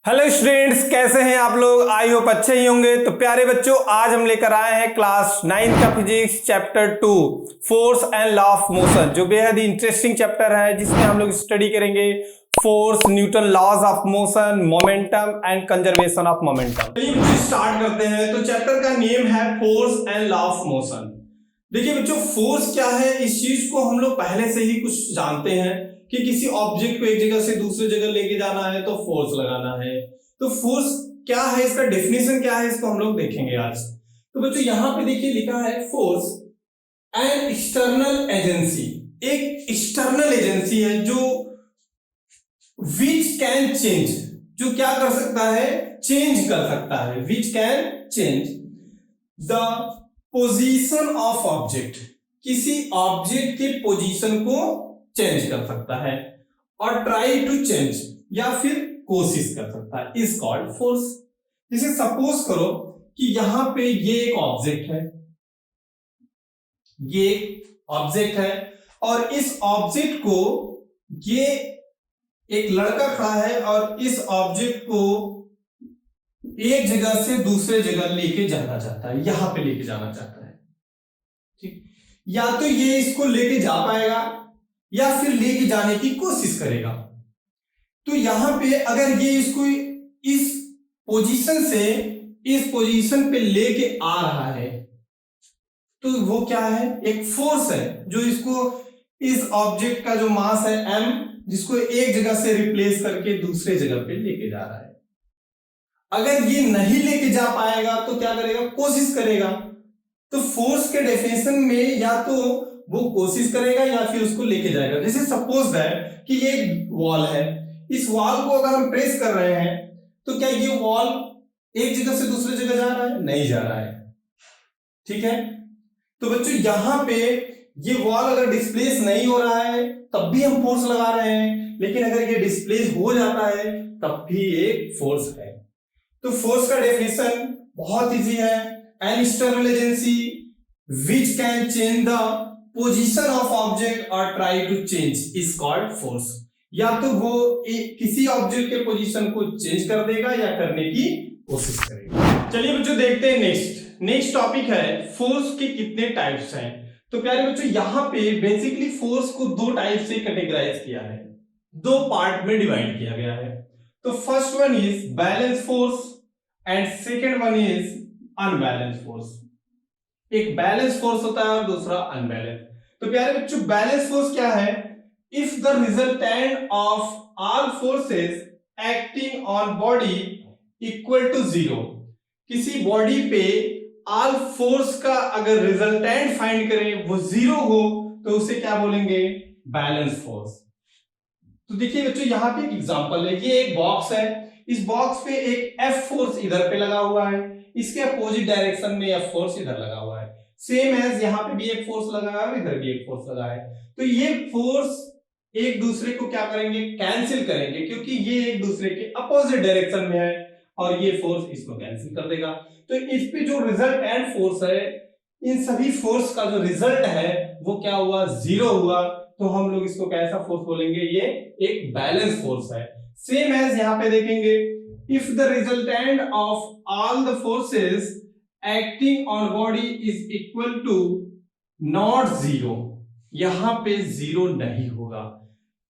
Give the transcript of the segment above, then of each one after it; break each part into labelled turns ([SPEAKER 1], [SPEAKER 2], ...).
[SPEAKER 1] Hello students, कैसे हैं आप लोग। आई होप अच्छे ही होंगे। तो प्यारे बच्चों, आज हम लेकर आए हैं क्लास 9 का physics chapter 2 force and law of motion, जो बेहद ही इंटरेस्टिंग चैप्टर है, जिसमें हम लोग स्टडी करेंगे force, Newton laws of motion, momentum and conservation of momentum. चलिए बच्चों स्टार्ट करते हैं। तो चैप्टर का नेम है force and law of motion. देखिए बच्चों, फोर्स क्या है, इस चीज को हम लोग पहले से ही कुछ जानते हैं कि किसी ऑब्जेक्ट को एक जगह से दूसरी जगह लेके जाना है तो फोर्स लगाना है। तो फोर्स क्या है, इसका डेफिनेशन क्या है, इसको हम लोग देखेंगे आज। तो बच्चों यहां पे देखिए लिखा है फोर्स एन एक्सटर्नल एजेंसी। एक एक्सटर्नल एजेंसी है जो विच कैन चेंज, जो क्या कर सकता है, चेंज कर सकता है। विच can change the position of object, किसी ऑब्जेक्ट के पोजीशन को चेंज कर सकता है, और ट्राई टू चेंज, या फिर कोशिश कर सकता है, इज कॉल्ड फोर्स। जैसे सपोज करो कि यहां पे ये एक ऑब्जेक्ट है, ये ऑब्जेक्ट है, और इस ऑब्जेक्ट को, ये एक लड़का खड़ा है और इस ऑब्जेक्ट को एक जगह से दूसरे जगह लेके जाना चाहता है, यहां पे लेके जाना चाहता है। ठीक, या तो ये इसको लेके जा पाएगा या फिर लेके जाने की कोशिश करेगा। तो यहां पे अगर ये इसको इस पोजीशन से इस पोजीशन पे लेके आ रहा है, तो वो क्या है, एक फोर्स है जो इसको, इस ऑब्जेक्ट का जो मास है m, जिसको एक जगह से रिप्लेस करके दूसरे जगह पे लेके जा रहा है। अगर ये नहीं लेके जा पाएगा तो क्या करेगा, कोशिश करेगा। तो फोर्स के डेफिनेशन में या तो वो कोशिश करेगा या फिर उसको लेके जाएगा। जैसे सपोज दैट कि ये एक वॉल है, इस वॉल को अगर हम प्रेस कर रहे हैं तो क्या ये वॉल एक जगह से दूसरी जगह जा रहा है, नहीं जा रहा है। ठीक है, तो बच्चों यहां पे ये वॉल अगर डिस्प्लेस नहीं हो रहा है तब भी हम फोर्स लगा रहे हैं, लेकिन अगर ये डिस्प्लेस हो जाता है तब भी एक फोर्स है। तो फोर्स का डेफिनेशन बहुत इजी है, an external agency which can change the position of object or try to change is called force. या तो वो किसी ऑब्जेक्ट के पोजीशन को चेंज कर देगा या करने की कोशिश करेगा। चलिए बच्चों देखते हैं नेक्स्ट टॉपिक है फोर्स के कितने टाइप्स हैं। तो प्यारे बच्चों यहां पे बेसिकली फोर्स को दो टाइप से कैटेगराइज किया है, दो पार्ट में डिवाइड किया गया है। तो first one is balance force and second one is unbalance force. एक बैलेंस फोर्स होता है और दूसरा अनबैलेंस। तो प्यारे बच्चों बैलेंस फोर्स क्या है, if the resultant of all forces acting on body equal to zero. किसी बॉडी पे ऑल फोर्स का अगर रिजल्टेंट फाइंड करें वो जीरो हो तो उसे क्या बोलेंगे, बैलेंस फोर्स। तो देखिए बच्चों यहां पे एक एग्जांपल है, ये एक बॉक्स है, इस बॉक्स पे एक F फोर्स इधर पे लगा हुआ है, इसके अपोजिट डायरेक्शन में F फोर्स इधर लगा हुआ है, सेम एज यहां पे भी एक फोर्स लगा है और इधर भी एक फोर्स लगा है। तो ये फोर्स एक दूसरे को क्या करेंगे, कैंसिल करेंगे, क्योंकि ये एक दूसरे के अपोजिट डायरेक्शन में है और ये फोर्स इसको कैंसिल कर देगा। तो इस पे जो रिजल्ट एंड फोर्स है, इन सभी फोर्स का जो रिजल्ट है वो क्या हुआ, जीरो हुआ। तो हम लोग इसको कैसा फोर्स बोलेंगे, ये एक बैलेंस फोर्स है। सेम एज यहां पे देखेंगे, if the resultant of all the forces acting on body is equal to not zero, यहां पे जीरो नहीं होगा,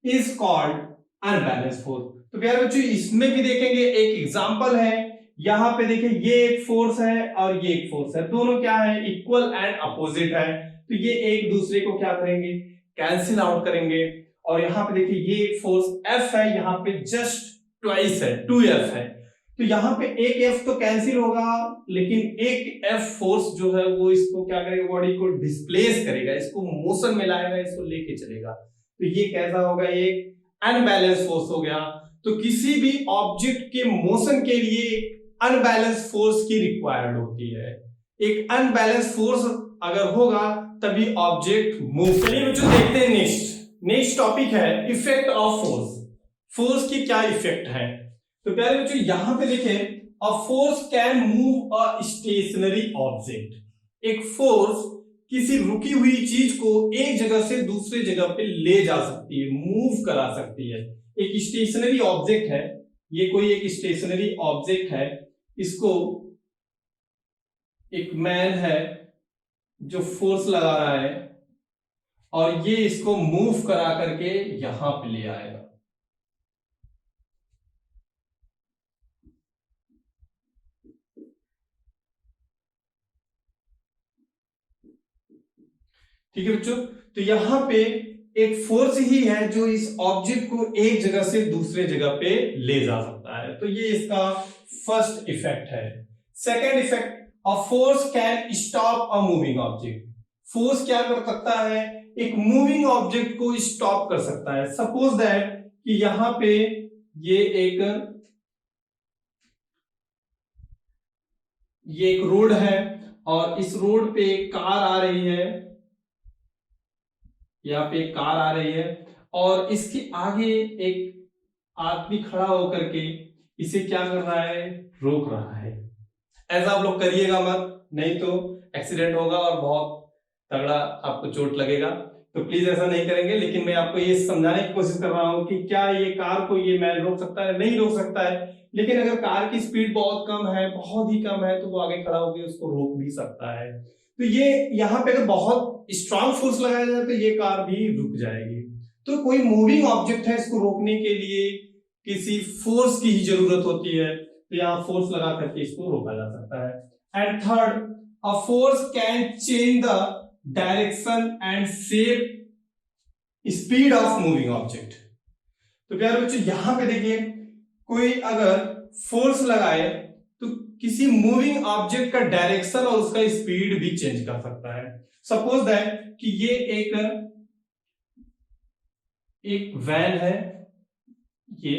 [SPEAKER 1] इज कॉल्ड अनबैलेंस फोर्स। तो प्यारे बच्चों इसमें भी देखेंगे, एक एग्जांपल है, यहां पे देखिए ये एक फोर्स है और ये एक फोर्स है, दोनों क्या है, इक्वल एंड अपोजिट है। तो ये एक दूसरे को क्या करेंगे, कैंसिल आउट करेंगे। और यहां पे देखिए ये एक फोर्स F है, यहां पे जस्ट ट्वाइस है, 2F है। तो यहां पे एक F तो कैंसिल होगा, लेकिन एक F फोर्स जो है वो इसको क्या करेगा, बॉडी को डिस्प्लेस करेगा, इसको मोशन में लाएगा, इसको लेके चलेगा। तो ये कैसा होगा, एक अनबैलेंस फोर्स हो गया। तो किसी भी ऑब्जेक्ट के मोशन के लिए अनबैलेंस फोर्स की रिक्वायर्ड होती है। एक अनबैलेंस फोर्स अगर होगा तभी ऑब्जेक्ट मूव। चलिए बच्चों देखते हैं नेक्स्ट टॉपिक है इफेक्ट ऑफ फोर्स। फोर्स की क्या इफेक्ट है। तो प्यारे बच्चों यहां पे देखें, a force can move a stationary object. एक फोर्स किसी रुकी हुई चीज को एक जगह से दूसरे जगह पे ले जा सकती है, मूव करा सकती है। एक स्टेशनरी ऑब्जेक्ट है, ये कोई एक स्टेशनरी ऑब्जेक्ट है, इसको एक मैन है जो फोर्स लगा रहा है और ये इसको मूव करा करके यहां पे ले आएगा। ठीक है बच्चों, तो यहां पे एक फोर्स ही है जो इस ऑब्जेक्ट को एक जगह से दूसरे जगह पे ले जा सकता है। तो ये इसका फर्स्ट इफेक्ट है। Second effect, a force can stop a moving object. Force क्या कर सकता है, एक मूविंग ऑब्जेक्ट को स्टॉप कर सकता है। सपोज दैट कि यहां पे ये एक रोड है और इस रोड पे एक कार आ रही है, यहाँ पे एक कार आ रही है और इसके आगे एक आदमी खड़ा होकर के इसे क्या कर रहा है, रोक रहा है। ऐसा आप लोग करिएगा मत, नहीं तो एक्सीडेंट होगा और बहुत तगड़ा आपको चोट लगेगा। तो प्लीज ऐसा नहीं करेंगे। लेकिन मैं आपको ये समझाने की कोशिश कर रहा हूं कि क्या ये कार को ये मैन रोक सकता है, नहीं रोक सकता है। लेकिन अगर कार की स्पीड बहुत कम है, बहुत ही कम है, तो वो आगे खड़ा होकर उसको रोक भी सकता है। तो ये यहाँ पे अगर बहुत स्ट्रांग फोर्स लगाया जाए तो ये कार भी रुक जाएगी। तो कोई मूविंग ऑब्जेक्ट है, इसको रोकने के लिए किसी फोर्स की ही जरूरत होती है, तो यहाँ फोर्स लगा करके इसको रोका जा सकता है। And third, a force can change the direction and shape speed of moving object. तो प्यारे बच्चों यहां पे देखिए, कोई अगर फोर्स लगाए तो किसी मूविंग ऑब्जेक्ट का डायरेक्शन और उसका स्पीड भी चेंज कर सकता है। सपोज दैट कि ये एक वैन है, ये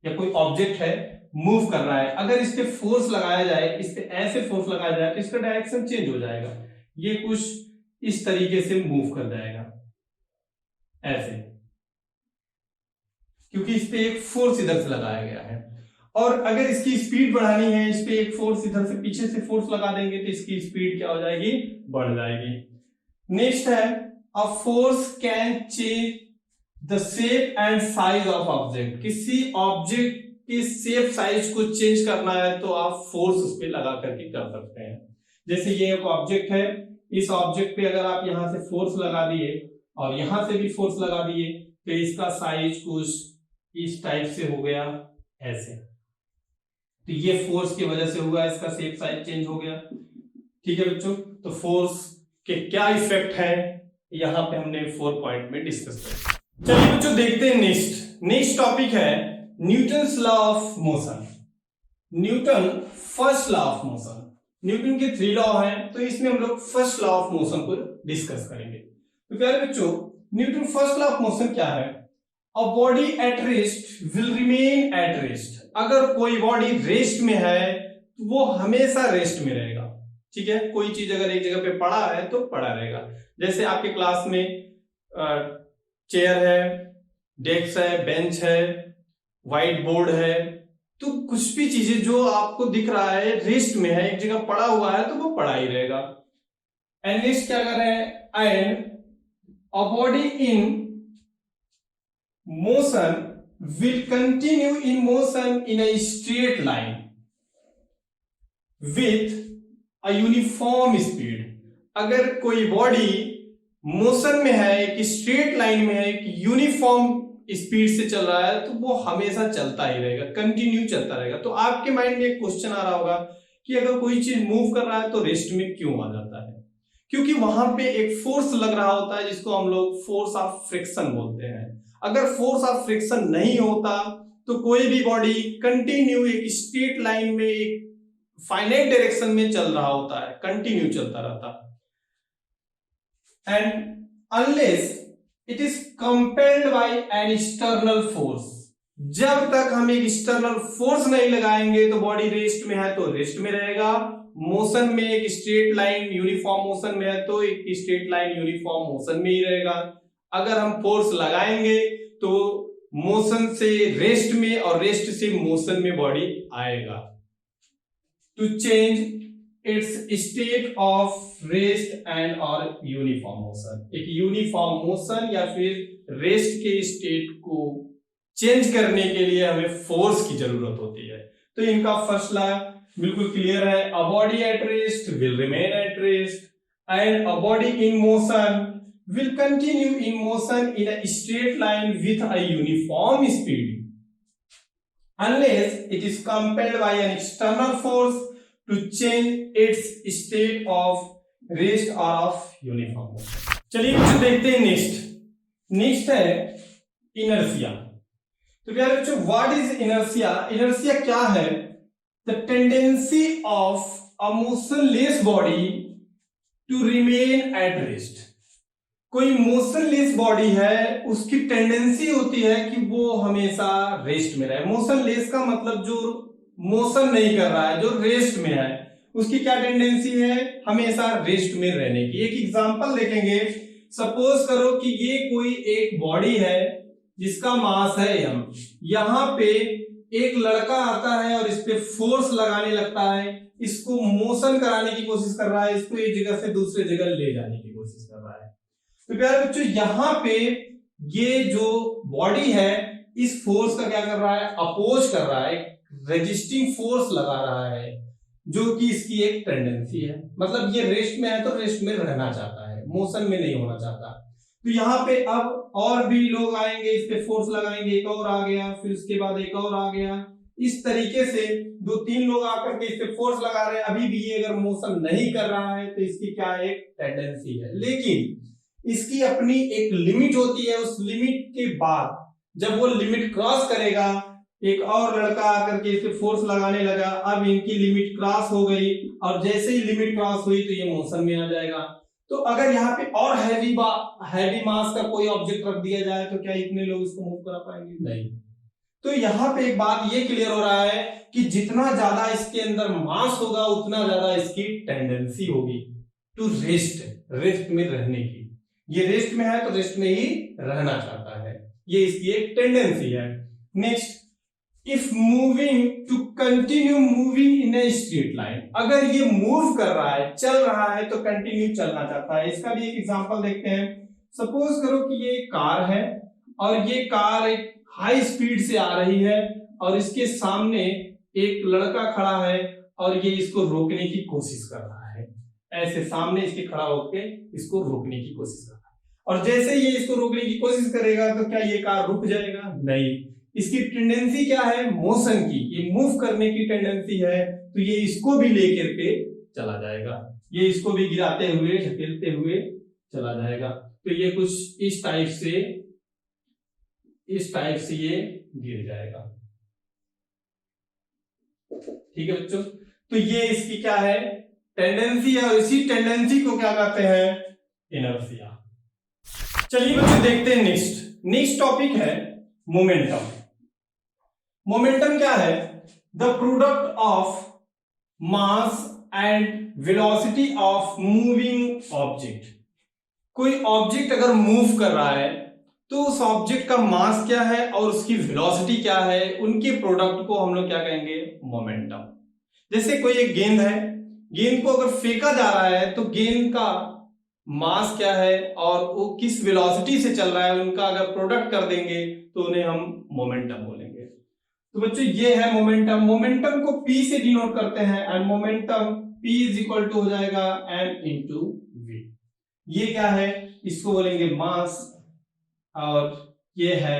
[SPEAKER 1] या कोई ऑब्जेक्ट है, मूव कर रहा है। अगर इस पे फोर्स लगाया जाए, इस पे ऐसे फोर्स लगाया जाए तो इसका डायरेक्शन चेंज हो जाएगा। ये कुछ इस तरीके से मूव कर जाएगा ऐसे, क्योंकि इस पे एक फोर्स इधर से लगाया गया है। और अगर इसकी स्पीड बढ़ानी है, इस पे एक फोर्स इधर से पीछे से फोर्स लगा देंगे तो इसकी स्पीड क्या हो जाएगी, बढ़ जाएगी। नेक्स्ट है, अ force can change the shape and size of object. किसी ऑब्जेक्ट की शेप साइज को चेंज करना है तो आप फोर्स उस पर लगा करके कर सकते हैं। जैसे ये एक ऑब्जेक्ट है, इस ऑब्जेक्ट पे अगर आप यहां से फोर्स लगा दिए और यहां से भी फोर्स लगा दिए तो इसका साइज कुछ इस टाइप से हो गया ऐसे। तो ये फोर्स की वजह से हुआ, इसका शेप साइज चेंज हो गया। ठीक है बच्चों, तो फोर्स के क्या इफेक्ट है यहां पे हमने 4 पॉइंट में डिस्कस किया। चलिए बच्चों देखते हैं नेक्स्ट टॉपिक है Newton's law of motion. Newton first law of motion. Newton के 3 लॉ हैं, तो इसमें हम लोग फर्स्ट लॉ ऑफ मोशन को डिस्कस करेंगे। तो प्यारे बच्चों, Newton first law of motion क्या है, a body at rest will remain at rest. अगर कोई बॉडी रेस्ट में है तो वो हमेशा रेस्ट में रहेगा। ठीक है, कोई चीज अगर एक जगह पे पड़ा है तो पड़ा रहेगा। जैसे आपके क्लास में चेयर है, डेस्क है, बेंच है, व्हाइट बोर्ड है, तो कुछ भी चीजें जो आपको दिख रहा है रेस्ट में है, एक जगह पड़ा हुआ है तो वो पड़ा ही रहेगा। एंड नेक्स्ट क्या कर रहे हैं, and a body in motion will continue in motion in a straight line with a uniform speed। अगर कोई बॉडी मोशन में है, एक स्ट्रेट लाइन में है, एक यूनिफॉर्म स्पीड से चल रहा है, तो वो हमेशा चलता ही रहेगा, कंटिन्यू चलता रहेगा। तो आपके माइंड में एक क्वेश्चन आ रहा होगा कि अगर कोई चीज मूव कर रहा है तो रेस्ट में क्यों आ जाता है? क्योंकि वहां पे एक फोर्स लग रहा होता है जिसको हम लोग फोर्स ऑफ फ्रिक्शन बोलते हैं। अगर फोर्स ऑफ फ्रिक्शन नहीं होता तो कोई भी बॉडी कंटिन्यू एक स्ट्रेट लाइन में, एक फाइनाइट डायरेक्शन में चल रहा होता है, कंटिन्यू चलता रहता। And unless it is compelled bye an external force. जब तक हम एक एक्सटर्नल फोर्स नहीं लगाएंगे तो बॉडी रेस्ट में है तो रेस्ट में रहेगा, मोशन में एक स्ट्रेट लाइन यूनिफॉर्म मोशन में है तो एक स्ट्रेट लाइन यूनिफॉर्म मोशन में ही रहेगा। अगर हम फोर्स लगाएंगे तो मोशन से रेस्ट में और रेस्ट से मोशन में बॉडी आएगा। To change its state of rest and और यूनिफॉर्म मोशन, एक यूनिफॉर्म मोशन या फिर रेस्ट के स्टेट को चेंज करने के लिए हमें फोर्स की जरूरत होती है। तो इनका फर्स्ट लॉ बिल्कुल क्लियर है, a body at rest will remain at rest and a body in motion will continue in motion in a straight line with a uniform speed unless it is compelled by an external force to change its state of rest or of uniform motion। चलिए बच्चों देखते हैं next है inertia. तो प्यारे बच्चों what is inertia? Inertia क्या है? The tendency of a motionless body to remain at rest. कोई मोशनलेस बॉडी है, उसकी टेंडेंसी होती है कि वो हमेशा रेस्ट में रहे। मोशनलेस का मतलब जो मोशन नहीं कर रहा है, जो रेस्ट में है, उसकी क्या टेंडेंसी है? हमेशा रेस्ट में रहने की। एक एग्जांपल देखेंगे, सपोज करो कि ये कोई एक बॉडी है जिसका मास है m, यहां पे एक लड़का आता है और इस पे फोर्स लगाने लगता है, इसको मोशन कराने की कोशिश कर रहा है, इसको एक जगह से दूसरे जगह ले जाने की कोशिश कर रहा है। तो प्यारे बच्चों यहां पे ये जो बॉडी है इस फोर्स का क्या कर रहा है? अपोज कर रहा है, रेजिस्टिंग फोर्स लगा रहा है, जो कि इसकी एक टेंडेंसी है। मतलब ये रेस्ट में है तो रेस्ट में रहना चाहता है, मोशन में नहीं होना चाहता। तो यहाँ पे अब और भी लोग आएंगे, इस पे फोर्स लगाएंगे, एक और आ गया, फिर उसके बाद एक और आ गया, इस तरीके से 2-3 लोग आकर के इस पे फोर्स लगा रहे हैं, अभी भी ये अगर मोशन नहीं कर रहा है तो इसकी क्या एक टेंडेंसी है। लेकिन इसकी अपनी एक लिमिट होती है, उस लिमिट के बाद जब वो लिमिट क्रॉस करेगा, एक और लड़का आकर के इस पे फोर्स लगाने लगा, अब इनकी लिमिट क्रॉस हो गई और जैसे ही लिमिट क्रॉस हुई तो ये मोशन में आ जाएगा। तो अगर यहाँ पे और हैवी मास का कोई ऑब्जेक्ट रख दिया जाए तो क्या इतने लोग इसको मूव करा पाएंगे? नहीं। तो यहाँ पे एक बात ये क्लियर हो रहा है कि जितना ज्यादा इसके अंदर मास होगा उतना ज्यादा इसकी टेंडेंसी होगी टू रेस्ट में रहने की। ये रेस्ट में है तो रेस्ट में ही रहना चाहता है, ये इसकी एक टेंडेंसी है। Next, if moving to continue moving in a straight line, अगर ये मूव कर रहा है, चल रहा है तो कंटिन्यू चलना चाहता है। इसका भी एक एग्जांपल देखते हैं। सपोज करो कि ये कार है और ये कार एक हाई स्पीड से आ रही है और इसके सामने एक लड़का खड़ा है और ये इसको रोकने की कोशिश कर रहा है, ऐसे सामने इसके खड़ा होकर इसको रोकने की कोशिश कर रहा है। और जैसे ये इसको रोकने की कोशिश करेगा तो क्या ये कार रुक जाएगा? नहीं। इसकी टेंडेंसी क्या है? मोशन की, ये मूव करने की टेंडेंसी है, तो ये इसको भी लेकर के चला जाएगा, ये इसको भी गिराते हुए ढकेलते हुए चला जाएगा। तो ये कुछ इस टाइप से ये गिर जाएगा। ठीक है बच्चों, तो ये इसकी क्या है? टेंडेंसी है, और इसी टेंडेंसी को क्या कहते हैं? इनर्शिया। चलिए बच्चों देखते हैं नेक्स्ट टॉपिक है मोमेंटम। मोमेंटम क्या है? The product of mass and velocity of moving object. कोई ऑब्जेक्ट अगर मूव कर रहा है तो उस ऑब्जेक्ट का मास क्या है और उसकी वेलोसिटी क्या है, उनके प्रोडक्ट को हम लोग क्या कहेंगे? मोमेंटम। जैसे कोई एक गेंद है, गेंद को अगर फेंका जा रहा है तो गेंद का मास क्या है और वो किस वेलोसिटी से चल रहा है, उनका अगर प्रोडक्ट कर देंगे तो उन्हें हम मोमेंटम बोलेंगे। तो बच्चों ये है मोमेंटम। मोमेंटम को P से डिनोट करते हैं and momentum P is equal to हो जाएगा m इंटू v। ये क्या है? इसको बोलेंगे मास और ये है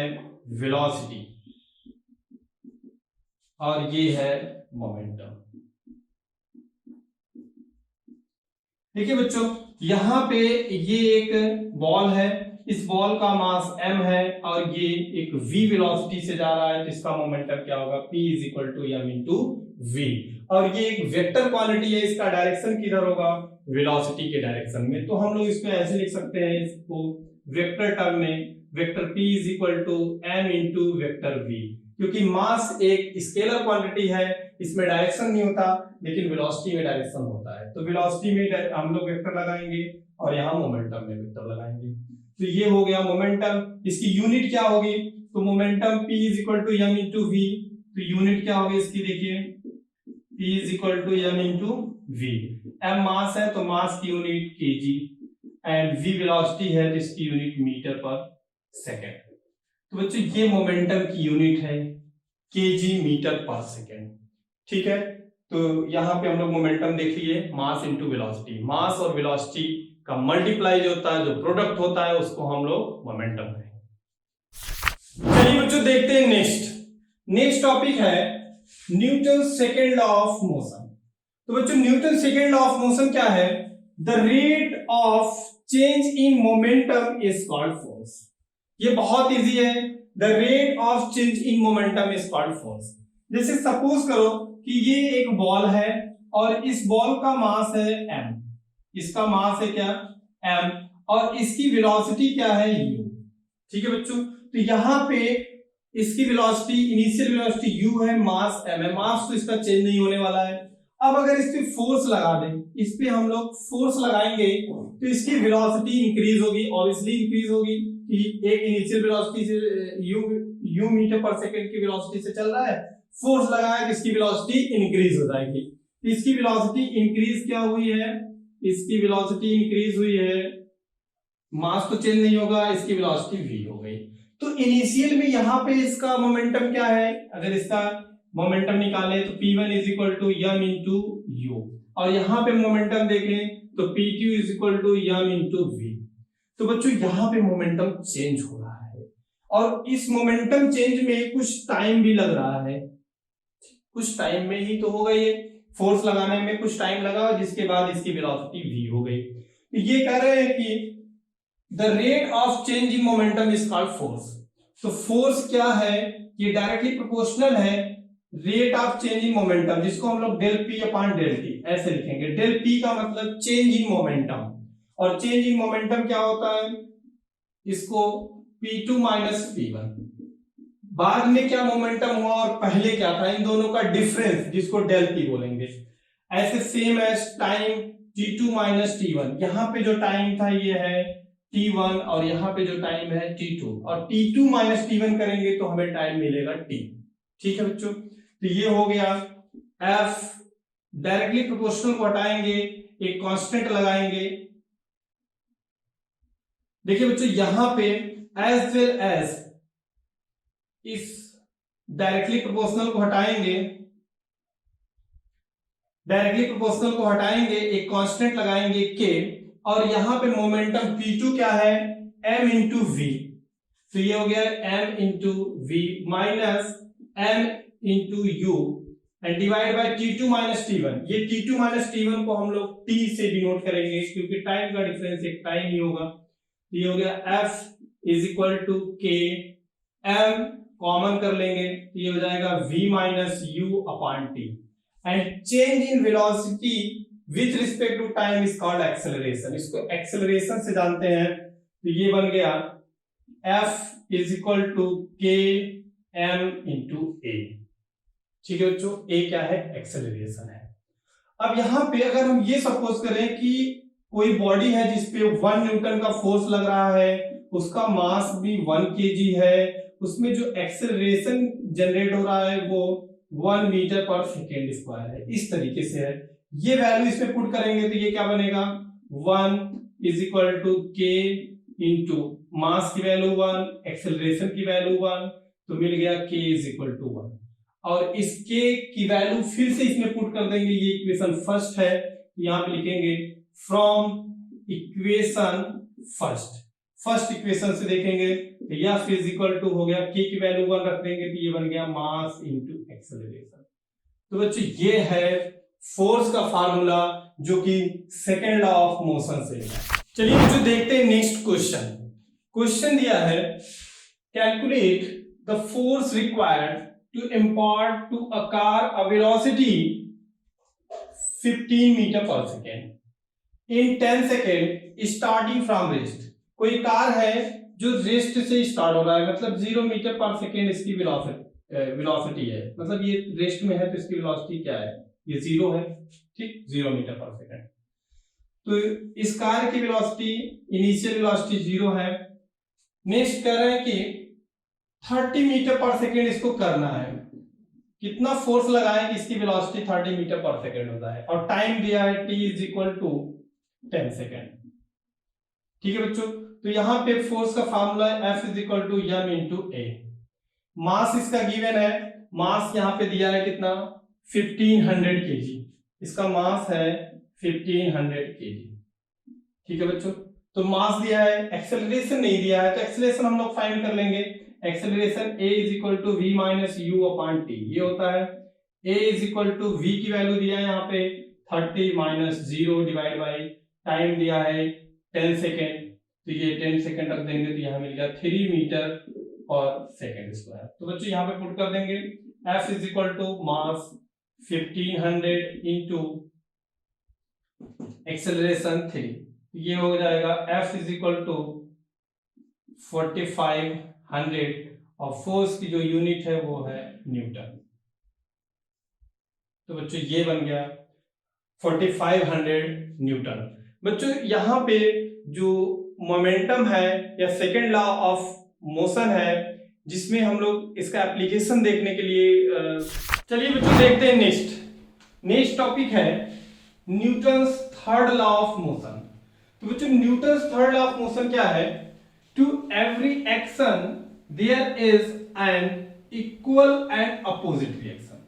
[SPEAKER 1] वेलोसिटी और ये है मोमेंटम। देखिए बच्चों यहां पे ये एक बॉल है, इस बॉल का मास m है और ये एक v वेलोसिटी से जा रहा है, तो इसका मोमेंटम क्या होगा? P is equal to m into v। और ये एक वेक्टर क्वांटिटी है, इसका डायरेक्शन किधर होगा? वेलोसिटी के डायरेक्शन में। तो हम लोग इसको ऐसे लिख सकते हैं, इसको वेक्टर टर्म में, vector P is equal to m into vector v। क्योंकि मास एक स्केलर क्वांटिटी है, इसमें डायरेक्शन नहीं होता लेकिन वेलोसिटी में डायरेक्शन होता है। तो वेलोसिटी में हम लोग वेक्टर लगाएंगे और यहाँ मोमेंटम में वेक्टर लगाएंगे। तो ये हो गया मोमेंटम। इसकी यूनिट क्या होगी? तो momentum P is equal to m into v। तो यूनिट क्या होगी इसकी? देखिए P is equal to m into v। m mass है तो मास की unit kg and v velocity है तो इसकी यूनिट मीटर पर सेकेंड। तो बच्चों ये मोमेंटम की यूनिट है केजी मीटर पर सेकेंड। ठीक है, तो यहाँ पे हम लोग मोमेंटम देख लिए, मास इंटू वेलोसिटी, मास और वेलोसिटी का मल्टीप्लाई जो होता है, जो प्रोडक्ट होता है, उसको हम लोग मोमेंटम कहेंगे। चलिए बच्चों देखते हैं नेक्स्ट टॉपिक है Newton second law of motion. तो बच्चों Newton second law of motion क्या है? The rate of change in momentum is called force. ये बहुत इजी है, the rate of change in momentum is called force. जैसे suppose करो कि ये एक बॉल है और इस बॉल का मास है m, इसका मास है क्या m, और इसकी वेलोसिटी क्या है u। ठीक है बच्चों, तो यहां पे इसकी वेलोसिटी, इनिशियल वेलोसिटी u है, मास m है, मास तो इसका चेंज नहीं होने वाला है। अब अगर इस पे फोर्स लगा दें, इस पे हम लोग फोर्स लगाएंगे तो इसकी वेलोसिटी इंक्रीज होगी, ऑब्वियसली इंक्रीज होगी कि एक इनिशियल वेलोसिटी से u मीटर पर सेकंड की वेलोसिटी से चल रहा है, फोर्स लगाया तो इसकी वेलोसिटी इंक्रीज हो जाएगी। तो इसकी वेलोसिटी इंक्रीज क्या हुई है? इसकी वेलोसिटी इंक्रीज हुई है, मास तो चेंज नहीं होगा, इसकी वेलोसिटी v हो गई। तो इनिशियल में यहाँ पे इसका मोमेंटम क्या है? अगर इसका मोमेंटम निकाले तो p1 is equal to m into u, और यहाँ पे मोमेंटम देखें तो p2 is equal to m into v। तो बच्चों यहाँ पे मोमेंटम चेंज हो रहा है, और इस मोमेंटम चेंज में कुछ टाइम भी लग रहा है, कुछ टाइम में ही तो होगा, ये फोर्स लगाने में कुछ टाइम लगा, जिसके बाद इसकी वेलोसिटी v हो गई। तो ये कह रहे हैं कि the rate of change in momentum is called force. तो फोर्स क्या है? ये डायरेक्टली प्रोपोर्शनल है rate of change in momentum, जिसको हम लोग del P upon del T ऐसे लिखेंगे। डेल पी का मतलब चेंज इन मोमेंटम, और चेंज इन मोमेंटम क्या होता है? इसको p2 माइनस p1, बाद में क्या मोमेंटम हुआ और पहले क्या था, इन दोनों का डिफरेंस, जिसको डेल पी बोलेंगे। ऐसे same as time t2 minus t1, यहाँ पे जो टाइम था ये है t1, और यहाँ पे जो टाइम है t2, और t2 माइनस t1 करेंगे तो हमें टाइम मिलेगा t। ठीक है बच्चों, तो ये हो गया f। डायरेक्टली प्रोपोर्शनल को हटाएंगे, एक कांस्टेंट लगाएंगे। देखिए बच्चों यहाँ पे एज वेल एज इस डायरेक्टली प्रोपोर्शनल को हटाएंगे, डायरेक्टली प्रोपोर्शनल को हटाएंगे, एक कांस्टेंट लगाएंगे k, और यहां पे मोमेंटम p2 क्या है? m into v। तो ये हो गया m into v minus m into u and divide by t2 minus t1। ये t2 माइनस t1 को हम लोग t से डिनोट करेंगे, क्योंकि टाइम का डिफरेंस एक टाइम ही होगा। तो ये हो गया f is equal to k, m common कर लेंगे तो ये हो जाएगा v minus u upon t, and change in velocity with respect to time is called acceleration. इसको एक्सेलरेशन से जानते हैं, तो ये बन गया f is equal to k m into a। ठीक है बच्चों, a क्या है? एक्सेलरेशन है। अब यहाँ पे अगर हम ये सपोज करें कि कोई बॉडी है जिसपे 1 न्यूटन का फोर्स लग रहा है, उसका मास भी 1 kg है, उसमें जो एक्सेलरेशन जनरेट हो रहा है वो 1 मीटर पर सेकेंड स्क्वायर है, इस तरीके से है। ये वैल्यू इसमें पुट करेंगे तो ये क्या बनेगा? 1 is equal to k into mass की वैल्यू 1, एक्सेलरेशन की वैल्यू 1, तो मिल गया k इज इक्वल टू 1। और इस k की वैल्यू फिर से इसमें पुट कर देंगे, ये इक्वेशन फर्स्ट है, यहाँ पे लिखेंगे फ्रॉम इक्वेशन फर्स्ट इक्वेशन से देखेंगे तो यह इज इक्वल टू हो गया k की वैल्यू 1 रख देंगे तो ये बन गया मास इनटू एक्सेलरेशन। तो बच्चों ये है फोर्स का फार्मूला, जो कि सेकेंड लॉ ऑफ मोशन से है। चलिए बच्चों देखते हैं नेक्स्ट क्वेश्चन दिया है, calculate the force required to impart to a car a velocity 15 metre per second in 10 second starting from rest. कोई कार है जो रेस्ट से स्टार्ट हो रहा है, मतलब 0 मीटर पर सेकेंड इसकी वेलोसिटी है, मतलब ये रेस्ट में है तो इसकी वेलोसिटी क्या है? ये 0 है, ठीक, 0 मीटर पर सेकेंड। तो इस कार की वेलोसिटी, इनिशियल वेलोसिटी 0 है। नेक्स्ट कह रहे हैं कि 30 मीटर पर सेकेंड इसको करना है, कितना फोर्स लगाएं कि इसकी वेलोसिटी 30 मीटर पर सेकेंड होता है, और टाइम दिया है t is equal to 10 second. ठीक है बच्चों, तो यहाँ पे फोर्स का formula F is equal to m into A. Mass इसका गिवन है, मास यहाँ पे दिया है कितना 1500 केजी, इसका मास है 1500 केजी। ठीक है बच्चों, तो मास दिया है, एक्सेलरेशन नहीं दिया है, तो एक्सेलरेशन हम लोग फाइंड कर लेंगे। Acceleration a is equal to v minus U upon T, ये होता है a is equal to v की वैल्यू दिया है यहाँ पे 30 माइनस 0 डिवाइड बाई टाइम दिया है 10 सेकेंड, तो ये 10 सेकेंड रख देंगे तो यहाँ मिल गया 3 मीटर पर सेकेंड स्क्वायर। तो बच्चों यहाँ पे पुट कर देंगे F is equal to mass 1500 into acceleration 3, ये हो जाएगा F इज इक्वल टू 4500 और फोर्स की जो यूनिट है वो है न्यूटन। तो बच्चों ये बन गया 4500 न्यूटन। बच्चों यहाँ पे जो मोमेंटम है या सेकेंड लॉ ऑफ मोशन है, जिसमें हम लोग इसका एप्लीकेशन देखने के लिए चलिए बच्चों देखते हैं। नेक्स्ट टॉपिक है Newton's third law of motion. तो बच्चों Newton's third law of motion क्या है? To every action there is an equal and opposite reaction.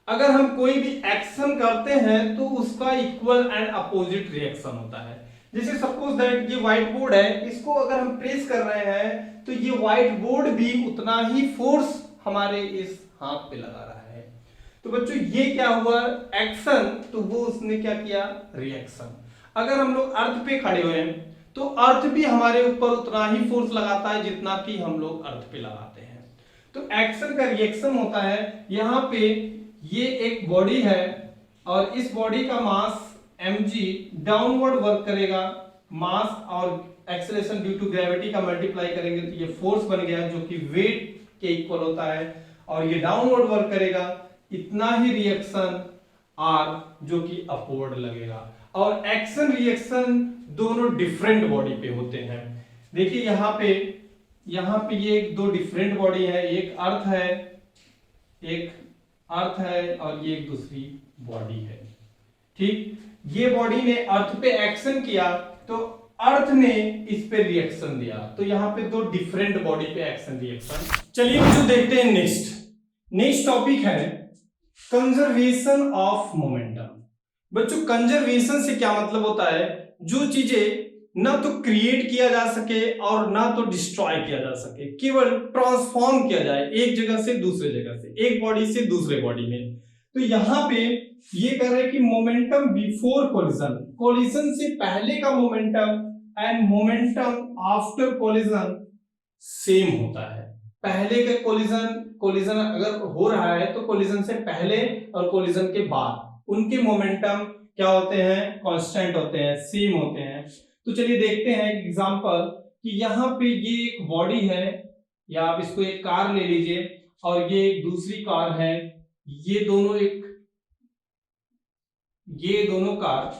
[SPEAKER 1] अगर हम कोई भी एक्शन करते हैं तो उसका इक्वल एंड अपोजिट रिएक्शन होता है। जैसे सपोज दैट ये व्हाइट बोर्ड है, इसको अगर हम प्रेस कर रहे हैं तो ये व्हाइट बोर्ड भी उतना ही फोर्स हमारे इस हाथ पे लगा रहा है। तो बच्चों ये क्या हुआ एक्शन, तो वो उसने क्या किया रिएक्शन। अगर हम लोग अर्थ पे खड़े हुए हैं तो अर्थ भी हमारे ऊपर उतना ही फोर्स लगाता है जितना कि हम लोग अर्थ पे लगाते हैं। तो एक्शन का रिएक्शन होता है। यहाँ पे ये एक बॉडी है और इस बॉडी का मास mg डाउनवर्ड वर्क करेगा, मास और एक्सेलरेशन ड्यू टू ग्रेविटी का मल्टीप्लाई करेंगे तो ये फोर्स बन गया जो कि वेट के इक्वल होता है, और ये डाउनवर्ड वर्क करेगा, इतना ही रिएक्शन r जो कि अपवर्ड लगेगा। और एक्शन रिएक्शन दोनों डिफरेंट बॉडी पे होते हैं। देखिए यहाँ पे ये दो डिफरेंट बॉडी है, एक अर्थ है और ये एक दूसरी बॉडी है। ठीक, ये बॉडी ने अर्थ पे एक्शन किया तो अर्थ ने इस पे रिएक्शन दिया, तो यहाँ पे दो डिफरेंट बॉडी पे एक्शन रिएक्शन। चलिए बच्चों देखते हैं नेक्स्ट टॉपिक है कंजर्वेशन ऑफ मोमेंटम। बच्चों कंजर्वेशन से क्या मतलब होता है? जो चीजें ना तो क्रिएट किया जा सके और ना तो डिस्ट्रॉय किया जा सके, केवल ट्रांसफॉर्म किया जाए एक जगह से दूसरे जगह से, एक बॉडी से दूसरे बॉडी में। तो यहाँ पे ये कह रहे हैं कि मोमेंटम बिफोर कोलिजन, कोलिजन से पहले का momentum and momentum after collision same होता है। पहले के कोलिजन अगर हो रहा है तो कोलिजन से पहले और कोलिजन के बाद उनके मोमेंटम क्या होते हैं? कांस्टेंट होते हैं, सेम होते हैं। तो चलिए देखते हैं एग्जांपल कि यहाँ पे ये एक बॉडी है, या आप इसको एक कार ले लीजिए और ये एक दूसरी कार है, ये दोनों कार,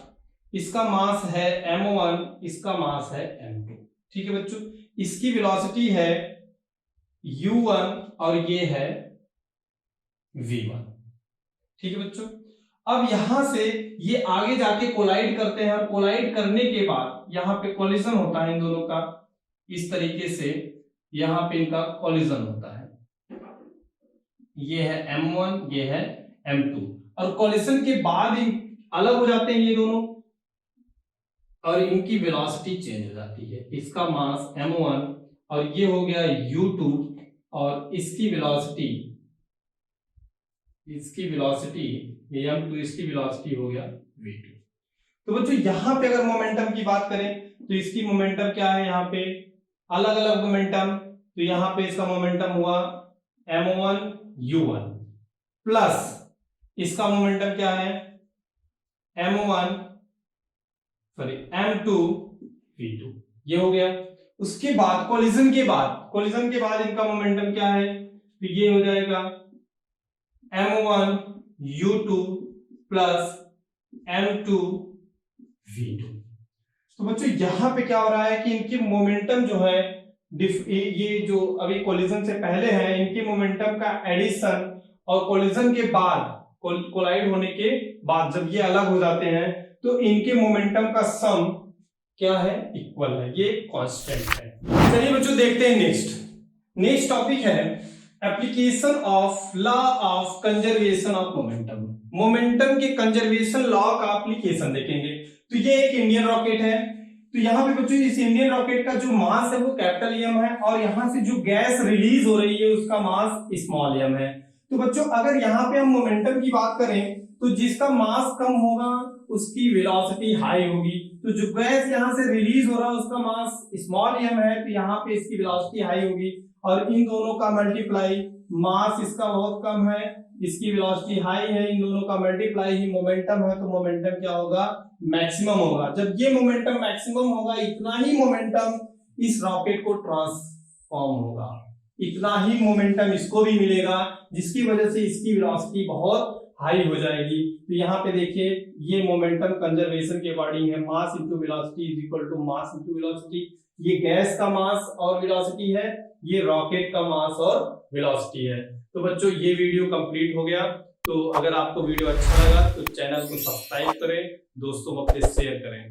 [SPEAKER 1] इसका मास है m1, इसका मास है m2। ठीक है बच्चों, इसकी वेलोसिटी है u1 और ये है v1। ठीक है बच्चों, अब यहां से ये आगे जाके कोलाइड करते हैं और कोलाइड करने के बाद यहाँ पे कोलिजन होता है इन दोनों का, इस तरीके से यहाँ पे इनका कोलिजन होता है। ये है m1, ये है m2, और कोलिजन के बाद अलग हो जाते हैं ये दोनों और इनकी वेलोसिटी चेंज हो जाती है। इसका मास m1 और ये हो गया u2 और इसकी वेलोसिटी ये m2, इसकी वेलोसिटी हो गया v2। तो बच्चों यहाँ पे अगर मोमेंटम की बात करें तो इसकी मोमेंटम क्या है? यहाँ पे अलग अलग मोमेंटम, तो यहाँ पे इसका मोमेंटम हुआ m1 u1 प्लस इसका मोमेंटम क्या है? m2 v2, ये हो गया। उसके बाद कोलिजन के बाद इनका मोमेंटम क्या है? तो ये हो जाएगा m1 u2 plus m2 v2। तो बच्चों यहां पे क्या हो रहा है कि इनकी मोमेंटम जो है, ये जो अभी कोलिजन से पहले है, इनकी मोमेंटम का एडिशन और कोलिजन के बाद, कोलाइड होने के बाद जब ये अलग हो जाते हैं तो इनके मोमेंटम का सम क्या है, इक्वल है, ये कांस्टेंट है। चलिए बच्चों देखते हैं नेक्स्ट टॉपिक है application of law of conservation of momentum. Momentum के कंजर्वेशन लॉ का एप्लीकेशन देखेंगे। तो ये एक इंडियन रॉकेट है। तो यहाँ पे बच्चों इस इंडियन रॉकेट का जो मास है वो कैपिटल एम है और यहाँ से जो गैस रिलीज हो रही है उसका मास स्मॉल एम है। तो बच्चों अगर यहाँ पे हम मोमेंटम की बात करें तो जिसका मास कम होगा उसकी वेलोसिटी हाई होगी। तो जो गैस यहाँ से रिलीज हो रहा है उसका मास स्मॉल एम है, तो यहाँ पे इसकी वेलोसिटी हाई होगी और इन दोनों का मल्टीप्लाई, मास इसका बहुत कम है, इसकी वेलोसिटी हाई है, इन दोनों का मल्टीप्लाई ही मोमेंटम है। तो मोमेंटम क्या होगा, मैक्सिमम होगा। जब ये मोमेंटम मैक्सिमम होगा इतना ही मोमेंटम इस रॉकेट को ट्रांसफॉर्म होगा, इतना ही मोमेंटम इसको भी मिलेगा जिसकी वजह से इसकी वेलोसिटी बहुत हाई हो जाएगी। तो यहाँ पे देखिए ये मोमेंटम कंजर्वेशन के अकॉर्डिंग है, mass into velocity is equal to mass into velocity. ये गैस का मास और वेलोसिटी है, ये रॉकेट का मास और वेलोसिटी है। तो बच्चों ये वीडियो कंप्लीट हो गया। तो अगर आपको वीडियो अच्छा लगा तो चैनल को सब्सक्राइब करें, दोस्तों अपने शेयर करें।